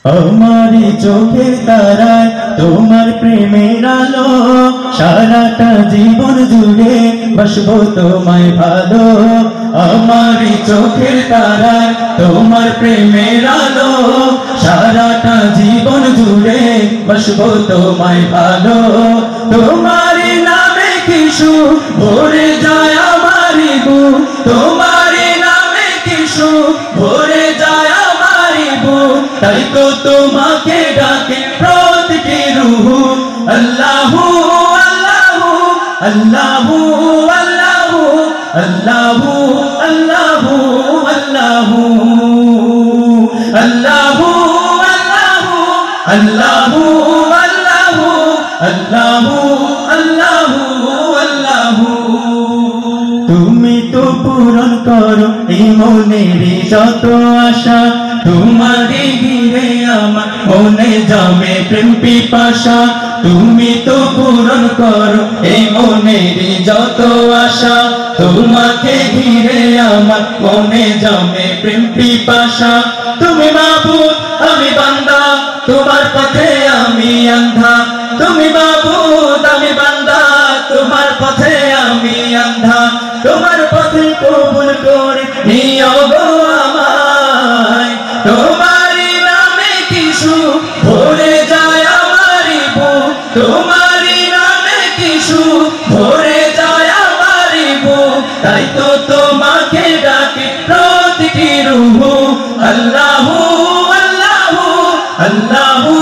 আমারি চোখের তারায় তোমার প্রেমের আলো, সারাটা জীবন জুড়ে বাসবো তোমায় ভালো। আমারি চোখের তারায় তোমার প্রেমের আলো, সারাটা জীবন জুড়ে বাসবো তোমায় ভালো। তোমার নামে কিছু ভরে যায় আমারি বুক, তোমার নামে কিছু ভরে যায় আমারি বুক, তাই তো তোমাকে ডাকে প্রতিটি রূহ। আল্লাহু আল্লাহু আল্লাহু আল্লাহু আল্লাহু আল্লাহু আল্লাহু আল্লাহু আল্লাহু আল্লাহু আল্লাহু আল্লাহু আল্লাহু। তুমি তো পূরণ করো এই মনের যত আশা, তোমারে ঘিরে আমার মনে জমে প্রেম পিপাসা। তুমি তো পূরণ করো এই মনের যত আশা, তোমাকে ঘিরে আমার মনে জমে প্রেম পিপাসা। তুমি মাবুদ আমি বান্দা, তোমার পথে আমি আন্ধা। তুমি মাবুদ আমি বান্দা, তোমার পথে আমি আন্ধা। তোমার পথে কবুল করে নিও গো আমায়, তোমার নামে কিছু ভরে যায় আমারি বুক, তোমার নামে কিছু ভরে যায় আমারি বুক, তাই তো তোমাকে ডাকে প্রতিটি রূহ। আল্লাহু আল্লাহু আল্লাহু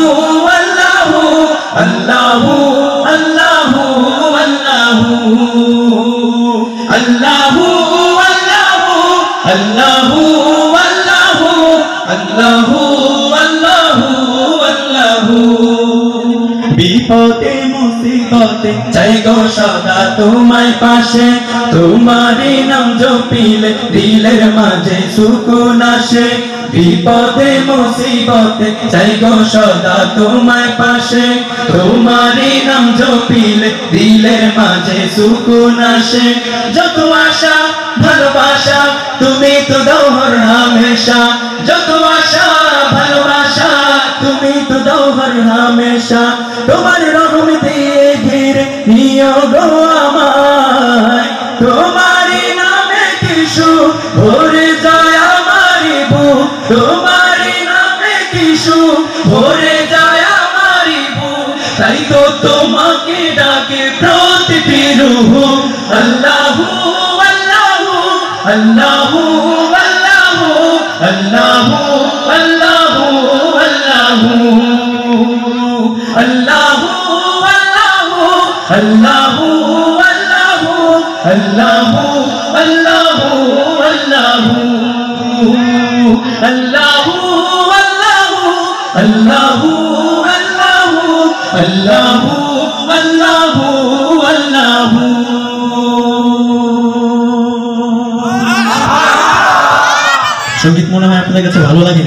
আল্লাহু আল্লাহু আল্লাহু আল্লাহু আল্লাহু আল্লাহু আল্লাহু আল্লাহু আল্লাহু আল্লাহু। বিপদে মুসিবতে চাই গো সদা তোমায় পাশে, তোমারই নাম জপিলে দিলের মাঝে সুকুন আসে। বিপদে মুসিবতে চাই গো সদা তোমায় পাশে, তোমারই নাম জপিলে দিলের মাঝে সুকুন আসে। যত আশা ভালোবাসা তুমি তো দাও হর হামেশা, যত আশা ভালোবাসা তুমি তো দাও হর হামেশা। তোমার রহম দিয়ে ঘিরে নিও গো আমায়, তোমার নামে কিছু ভরে যায় আমারি বুক, তোমার নামে কিছু ভরে যায় আমারি বুক, তাই তো তোমাকে ডাকে প্রতিটি রূহ। আল্লাহু আল্লাহু আল্লাহু আল্লাহু আল্লাহু আল্লাহু আল্লাহু আল্লাহু আল্লাহু আল্লাহু আল্লাহু আল্লাহু আল্লাহু আল্লাহু আল্লাহু আল্লাহু আল্লাহু। সঙ্গীত মনে হয় আপনাদের কাছে ভালো লাগে।